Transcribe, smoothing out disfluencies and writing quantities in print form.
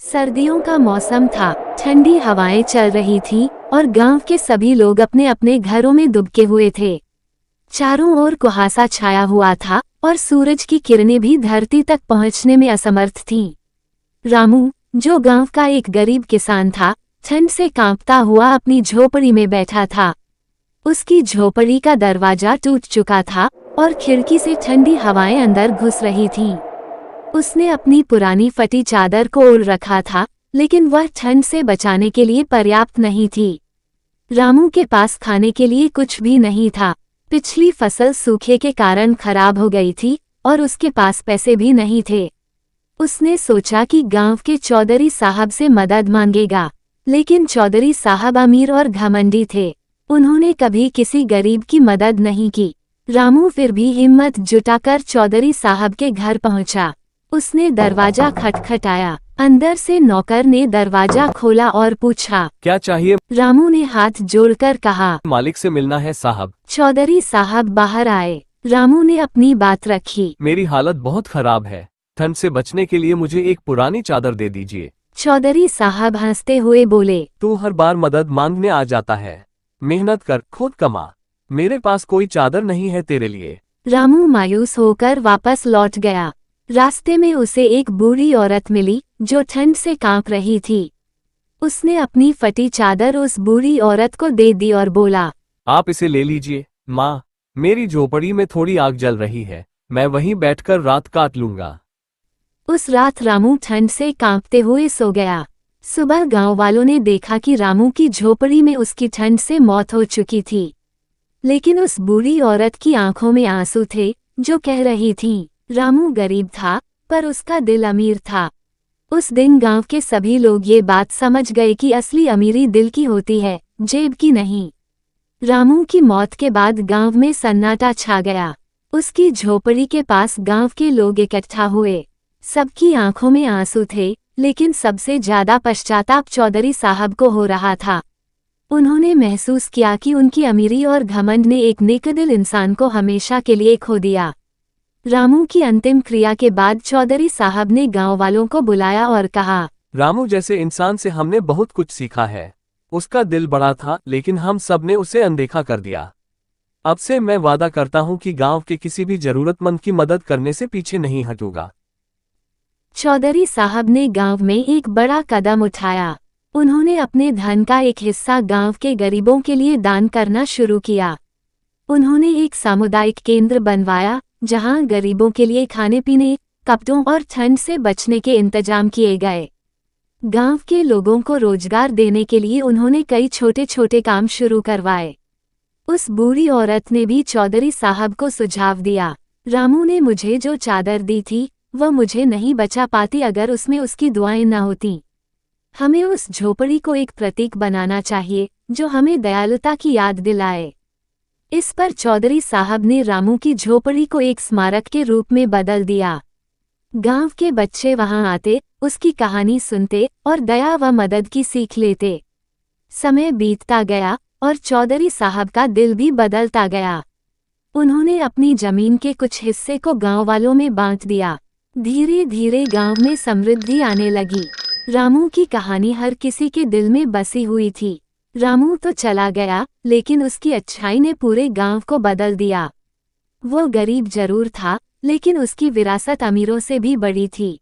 सर्दियों का मौसम था, ठंडी हवाएं चल रही थीं और गांव के सभी लोग अपने अपने घरों में दुबके हुए थे। चारों ओर कुहासा छाया हुआ था और सूरज की किरणें भी धरती तक पहुंचने में असमर्थ थीं। रामू, जो गांव का एक गरीब किसान था, ठंड से कांपता हुआ अपनी झोपड़ी में बैठा था। उसकी झोपड़ी का दरवाजा टूट चुका था और खिड़की से ठंडी हवाएं अंदर घुस रही थीं। उसने अपनी पुरानी फटी चादर को ओढ़ रखा था, लेकिन वह ठंड से बचाने के लिए पर्याप्त नहीं थी। रामू के पास खाने के लिए कुछ भी नहीं था। पिछली फसल सूखे के कारण खराब हो गई थी और उसके पास पैसे भी नहीं थे। उसने सोचा कि गांव के चौधरी साहब से मदद मांगेगा, लेकिन चौधरी साहब अमीर और घमंडी थे। उन्होंने कभी किसी गरीब की मदद नहीं की। रामू फिर भी हिम्मत जुटाकर चौधरी साहब के घर पहुंचा। उसने दरवाजा खटखटाया। अंदर से नौकर ने दरवाजा खोला और पूछा, क्या चाहिए? रामू ने हाथ जोड़कर कहा, मालिक से मिलना है साहब। चौधरी साहब बाहर आए। रामू ने अपनी बात रखी। मेरी हालत बहुत खराब है, ठंड से बचने के लिए मुझे एक पुरानी चादर दे दीजिए। चौधरी साहब हंसते हुए बोले, तू हर बार मदद मांगने आ जाता है, मेहनत कर, खुद कमा। मेरे पास कोई चादर नहीं है तेरे लिए। रामू मायूस होकर वापस लौट गया। रास्ते में उसे एक बूढ़ी औरत मिली जो ठंड से कांप रही थी। उसने अपनी फटी चादर उस बूढ़ी औरत को दे दी और बोला, आप इसे ले लीजिए माँ, मेरी झोपड़ी में थोड़ी आग जल रही है, मैं वहीं बैठकर रात काट लूंगा। उस रात रामू ठंड से कांपते हुए सो गया। सुबह गांव वालों ने देखा कि रामू की झोपड़ी में उसकी ठंड से मौत हो चुकी थी, लेकिन उस बूढ़ी औरत की आंखों में आंसू थे जो कह रही थीं, रामू गरीब था पर उसका दिल अमीर था। उस दिन गांव के सभी लोग ये बात समझ गए कि असली अमीरी दिल की होती है, जेब की नहीं। रामू की मौत के बाद गांव में सन्नाटा छा गया। उसकी झोपड़ी के पास गांव के लोग इकट्ठा हुए। सबकी आंखों में आंसू थे, लेकिन सबसे ज्यादा पश्चाताप चौधरी साहब को हो रहा था। उन्होंने महसूस किया कि उनकी अमीरी और घमंड ने एक नेकदिल इंसान को हमेशा के लिए खो दिया। रामू की अंतिम क्रिया के बाद चौधरी साहब ने गांव वालों को बुलाया और कहा, रामू जैसे इंसान से हमने बहुत कुछ सीखा है। उसका दिल बड़ा था, लेकिन हम सब ने उसे अनदेखा कर दिया। अब से मैं वादा करता हूं कि गांव के किसी भी जरूरतमंद की मदद करने से पीछे नहीं हटूंगा। चौधरी साहब ने गांव में एक बड़ा कदम उठाया। उन्होंने अपने धन का एक हिस्सा गांव के गरीबों के लिए दान करना शुरू किया। उन्होंने एक सामुदायिक केंद्र बनवाया जहां गरीबों के लिए खाने पीने, कपड़ों और ठंड से बचने के इंतजाम किए गए। गांव के लोगों को रोजगार देने के लिए उन्होंने कई छोटे छोटे काम शुरू करवाए। उस बूढ़ी औरत ने भी चौधरी साहब को सुझाव दिया, रामू ने मुझे जो चादर दी थी वह मुझे नहीं बचा पाती अगर उसमें उसकी दुआएं न होती। हमें उस झोपड़ी को एक प्रतीक बनाना चाहिए जो हमें दयालुता की याद दिलाए। इस पर चौधरी साहब ने रामू की झोपड़ी को एक स्मारक के रूप में बदल दिया। गांव के बच्चे वहां आते, उसकी कहानी सुनते और दया व मदद की सीख लेते। समय बीतता गया और चौधरी साहब का दिल भी बदलता गया। उन्होंने अपनी जमीन के कुछ हिस्से को गांव वालों में बांट दिया। धीरे धीरे गांव में समृद्धि आने लगी। रामू की कहानी हर किसी के दिल में बसी हुई थी। रामू तो चला गया, लेकिन उसकी अच्छाई ने पूरे गांव को बदल दिया। वो गरीब जरूर था, लेकिन उसकी विरासत अमीरों से भी बड़ी थी।